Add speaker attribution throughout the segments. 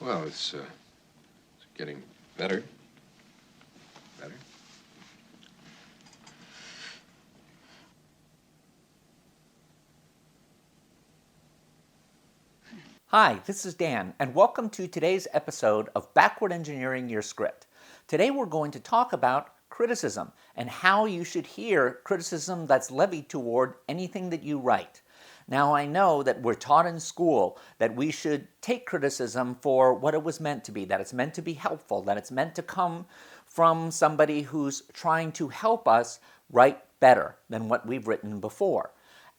Speaker 1: Well, it's getting better. Better.
Speaker 2: Hi, this is Dan, and welcome to today's episode of Backward Engineering Your Script. Today we're going to talk about criticism and how you should hear criticism that's levied toward anything that you write. Now, I know that we're taught in school that we should take criticism for what it was meant to be, that it's meant to be helpful, that it's meant to come from somebody who's trying to help us write better than what we've written before.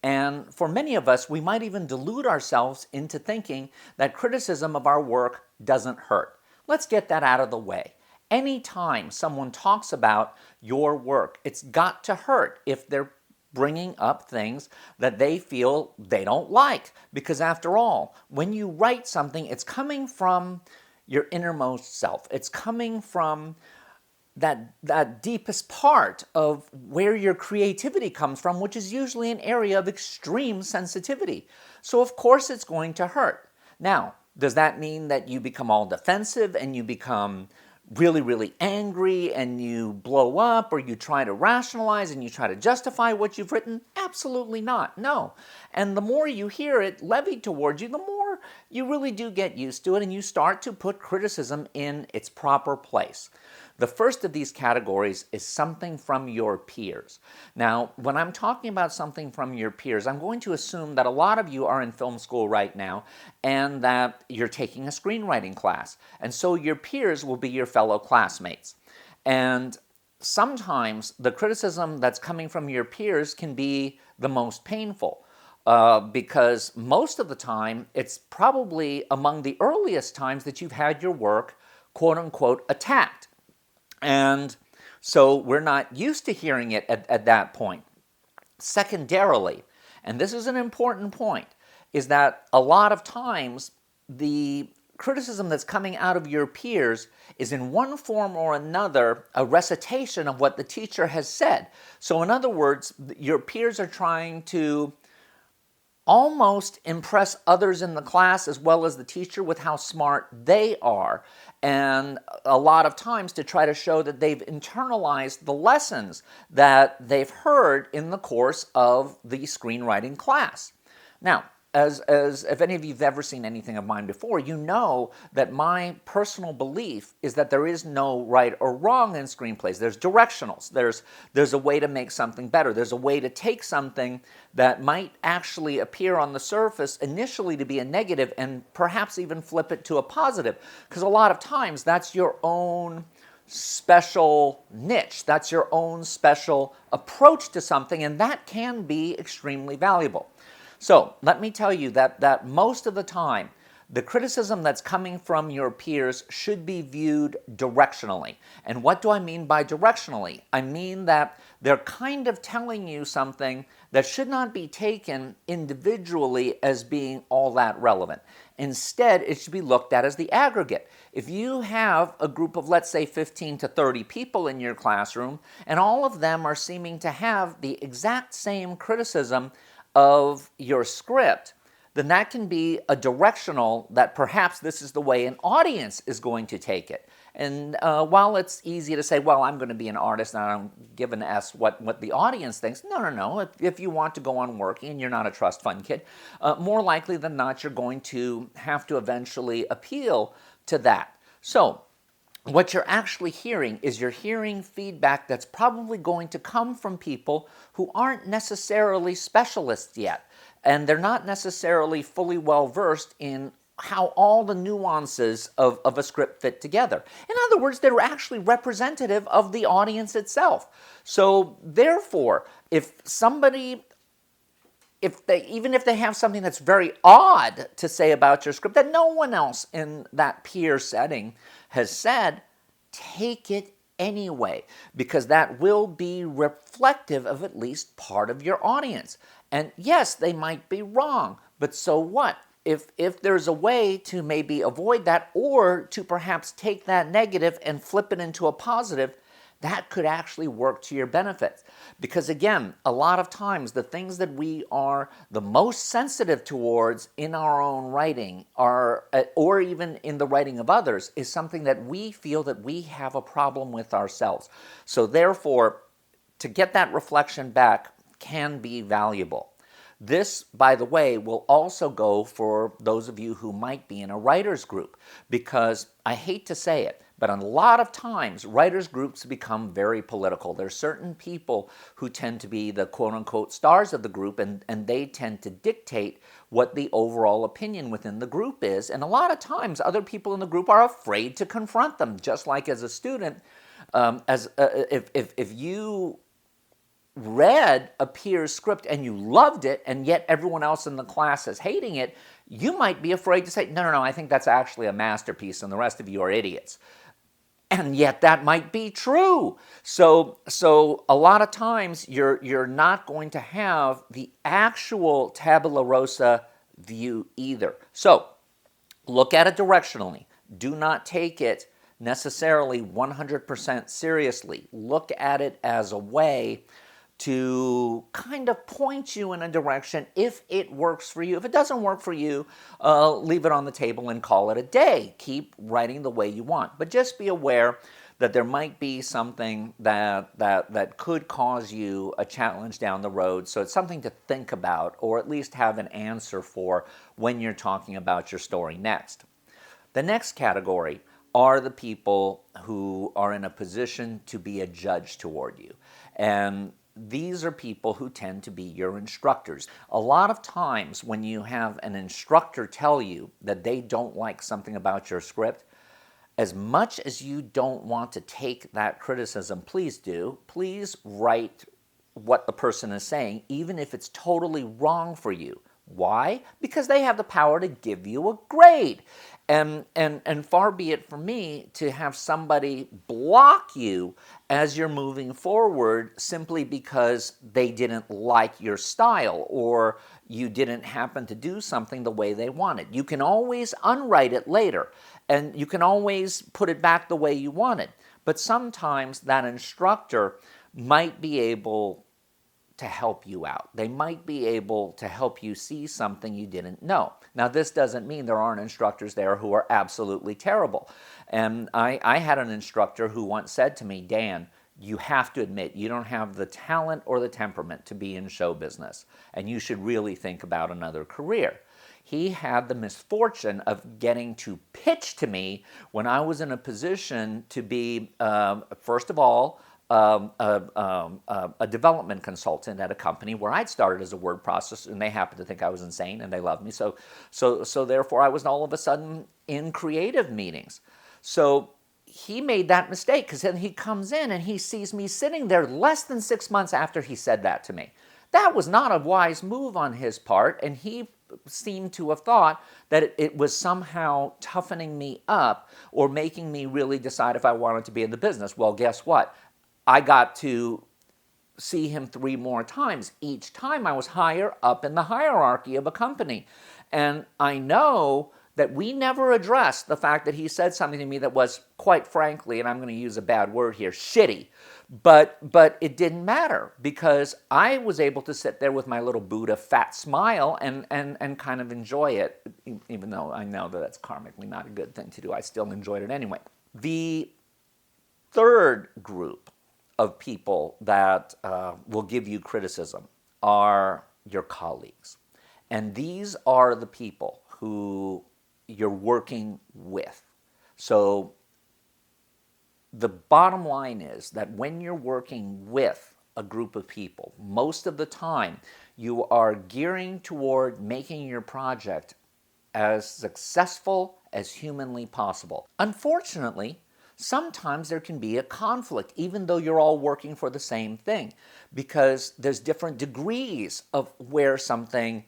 Speaker 2: And for many of us, we might even delude ourselves into thinking that criticism of our work doesn't hurt. Let's get that out of the way. Anytime someone talks about your work, it's got to hurt if they're bringing up things that they feel they don't like. Because after all, when you write something, it's coming from your innermost self. It's coming from that deepest part of where your creativity comes from, which is usually an area of extreme sensitivity. So of course it's going to hurt. Now, does that mean that you become all defensive and you become really, really angry and you blow up, or you try to rationalize and you try to justify what you've written? Absolutely not. No. And the more you hear it levied towards you, the more you really do get used to it and you start to put criticism in its proper place. The first of these categories is something from your peers. Now, when I'm talking about something from your peers, I'm going to assume that a lot of you are in film school right now and that you're taking a screenwriting class. And so your peers will be your fellow classmates. And sometimes the criticism that's coming from your peers can be the most painful. Because most of the time, it's probably among the earliest times that you've had your work, quote unquote, attacked. And so we're not used to hearing it at that point. Secondarily, and this is an important point, is that a lot of times the criticism that's coming out of your peers is in one form or another a recitation of what the teacher has said. So in other words, your peers are trying to almost impress others in the class as well as the teacher with how smart they are, and a lot of times to try to show that they've internalized the lessons that they've heard in the course of the screenwriting class. Now, as if any of you have ever seen anything of mine before, you know that my personal belief is that there is no right or wrong in screenplays. There's directionals. There's a way to make something better. There's a way to take something that might actually appear on the surface initially to be a negative and perhaps even flip it to a positive. Because a lot of times that's your own special niche. That's your own special approach to something, and that can be extremely valuable. So let me tell you that most of the time, the criticism that's coming from your peers should be viewed directionally. And what do I mean by directionally? I mean that they're kind of telling you something that should not be taken individually as being all that relevant. Instead, it should be looked at as the aggregate. If you have a group of, let's say, 15 to 30 people in your classroom, and all of them are seeming to have the exact same criticism of your script, then that can be a directional that perhaps this is the way an audience is going to take it. And while it's easy to say, well, I'm going to be an artist and I don't give an S what the audience thinks, no. If you want to go on working and you're not a trust fund kid, more likely than not, you're going to have to eventually appeal to that. So what you're actually hearing is you're hearing feedback that's probably going to come from people who aren't necessarily specialists yet. And they're not necessarily fully well versed in how all the nuances of a script fit together. In other words, they're actually representative of the audience itself. So therefore, even if they have something that's very odd to say about your script that no one else in that peer setting has said, take it anyway, because that will be reflective of at least part of your audience. And yes, they might be wrong, but so what? If there's a way to maybe avoid that, or to perhaps take that negative and flip it into a positive, that could actually work to your benefit. Because again, a lot of times the things that we are the most sensitive towards in our own writing are, or even in the writing of others, is something that we feel that we have a problem with ourselves. So therefore, to get that reflection back can be valuable. This, by the way, will also go for those of you who might be in a writer's group, because I hate to say it, but a lot of times writers' groups become very political. There's certain people who tend to be the quote-unquote stars of the group, and they tend to dictate what the overall opinion within the group is. And a lot of times other people in the group are afraid to confront them, just like as a student. If you read a peer's script and you loved it, and yet everyone else in the class is hating it, you might be afraid to say, no, I think that's actually a masterpiece and the rest of you are idiots. And yet that might be true. So a lot of times you're not going to have the actual tabula rasa view either. So look at it directionally. Do not take it necessarily 100% seriously. Look at it as a way to kind of point you in a direction if it works for you. If it doesn't work for you, leave it on the table and call it a day. Keep writing the way you want. But just be aware that there might be something that could cause you a challenge down the road. So it's something to think about, or at least have an answer for when you're talking about your story next. The next category are the people who are in a position to be a judge toward you. And these are people who tend to be your instructors. A lot of times when you have an instructor tell you that they don't like something about your script, as much as you don't want to take that criticism, please do. Please write what the person is saying, even if it's totally wrong for you. Why? Because they have the power to give you a grade. And far be it from me to have somebody block you as you're moving forward simply because they didn't like your style or you didn't happen to do something the way they wanted. You can always unwrite it later, and you can always put it back the way you want it. But sometimes that instructor might be able to help you out. They might be able to help you see something you didn't know. Now, this doesn't mean there aren't instructors there who are absolutely terrible. And I had an instructor who once said to me, Dan, you have to admit you don't have the talent or the temperament to be in show business, and you should really think about another career. He had the misfortune of getting to pitch to me when I was in a position to be, first of all, a development consultant at a company where I'd started as a word processor, and they happened to think I was insane, and they loved me. So therefore, I was all of a sudden in creative meetings. So he made that mistake, because then he comes in and he sees me sitting there less than 6 months after he said that to me. That was not a wise move on his part, and he seemed to have thought that it was somehow toughening me up or making me really decide if I wanted to be in the business. Well, guess what? I got to see him 3 more times. Each time I was higher up in the hierarchy of a company. And I know that we never addressed the fact that he said something to me that was, quite frankly, and I'm going to use a bad word here, shitty. But it didn't matter, because I was able to sit there with my little Buddha fat smile and kind of enjoy it, even though I know that that's karmically not a good thing to do. I still enjoyed it anyway. The third group of people that will give you criticism are your colleagues. And these are the people who you're working with. So the bottom line is that when you're working with a group of people, most of the time you are gearing toward making your project as successful as humanly possible. Unfortunately, sometimes there can be a conflict, even though you're all working for the same thing, because there's different degrees of where something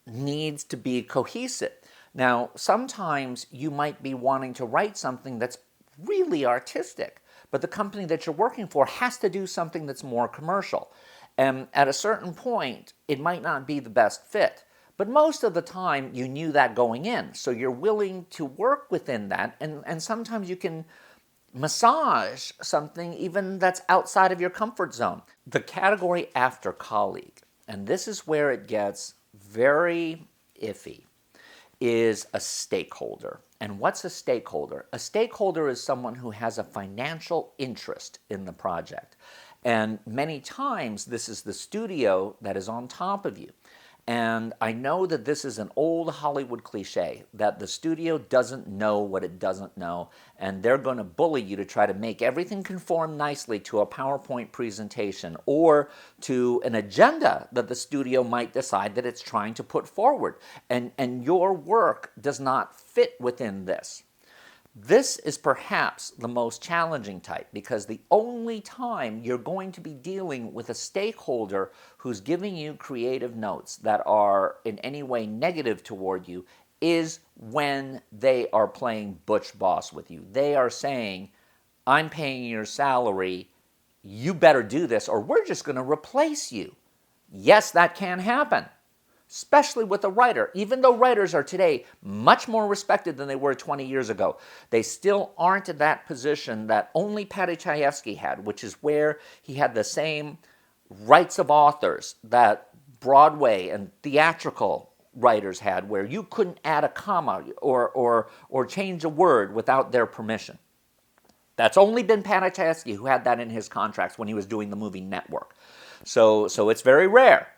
Speaker 2: needs to be cohesive. Now, sometimes you might be wanting to write something that's really artistic, but the company that you're working for has to do something that's more commercial. And at a certain point, it might not be the best fit. But most of the time, you knew that going in, so you're willing to work within that, and sometimes you can massage something even that's outside of your comfort zone. The category after colleague, and this is where it gets very iffy, is a stakeholder. And what's a stakeholder? A stakeholder is someone who has a financial interest in the project. And many times this is the studio that is on top of you. And I know that this is an old Hollywood cliche, that the studio doesn't know what it doesn't know, and they're going to bully you to try to make everything conform nicely to a PowerPoint presentation or to an agenda that the studio might decide that it's trying to put forward. And your work does not fit within this. This is perhaps the most challenging type, because the only time you're going to be dealing with a stakeholder who's giving you creative notes that are in any way negative toward you is when they are playing butch boss with you. They are saying, I'm paying your salary, you better do this or we're just going to replace you. Yes, that can happen, especially with a writer. Even though writers are today much more respected than they were 20 years ago, they still aren't in that position that only Paddy Chayefsky had, which is where he had the same rights of authors that Broadway and theatrical writers had, where you couldn't add a comma or change a word without their permission. That's only been Paddy Chayefsky who had that in his contracts when he was doing the movie Network. So it's very rare.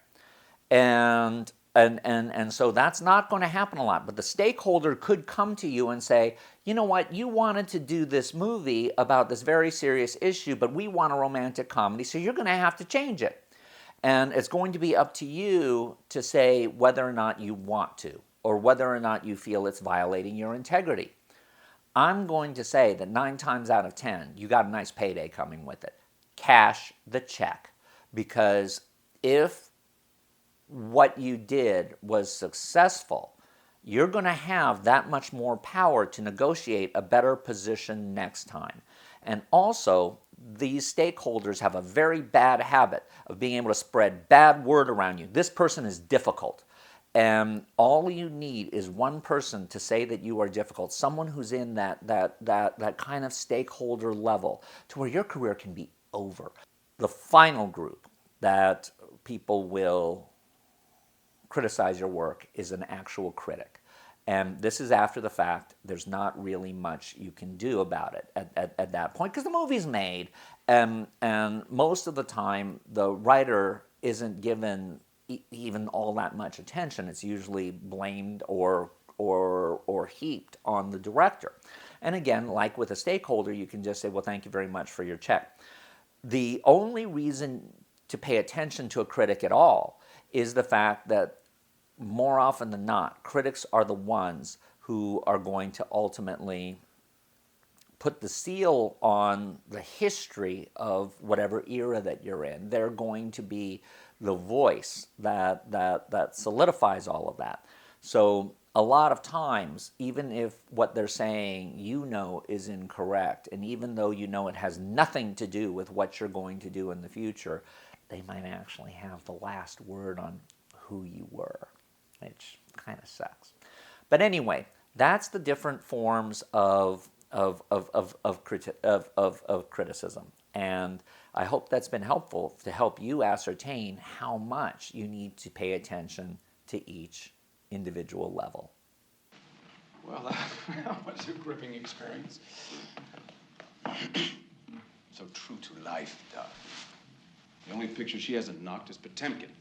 Speaker 2: And so that's not going to happen a lot. But the stakeholder could come to you and say, you know what, you wanted to do this movie about this very serious issue, but we want a romantic comedy, so you're going to have to change it. And it's going to be up to you to say whether or not you want to, or whether or not you feel it's violating your integrity. I'm going to say that 9 times out of 10, you got a nice payday coming with it. Cash the check. Because if what you did was successful, you're going to have that much more power to negotiate a better position next time. And also, these stakeholders have a very bad habit of being able to spread bad word around you. This person is difficult. And all you need is one person to say that you are difficult, someone who's in that kind of stakeholder level to where your career can be over. The final group that people will criticize your work is an actual critic. And this is after the fact. There's not really much you can do about it at that point, because the movie's made, and most of the time the writer isn't given even all that much attention. It's usually blamed or heaped on the director. And again, like with a stakeholder, you can just say, well, thank you very much for your check. The only reason to pay attention to a critic at all is the fact that more often than not, critics are the ones who are going to ultimately put the seal on the history of whatever era that you're in. They're going to be the voice that solidifies all of that. So a lot of times, even if what they're saying you know is incorrect, and even though you know it has nothing to do with what you're going to do in the future, they might actually have the last word on who you were, which kind of sucks. But anyway, that's the different forms of criticism. And I hope that's been helpful to help you ascertain how much you need to pay attention to each individual level.
Speaker 3: Well, that was a gripping experience. So true to life, Doug. The only picture she hasn't knocked is Potemkin.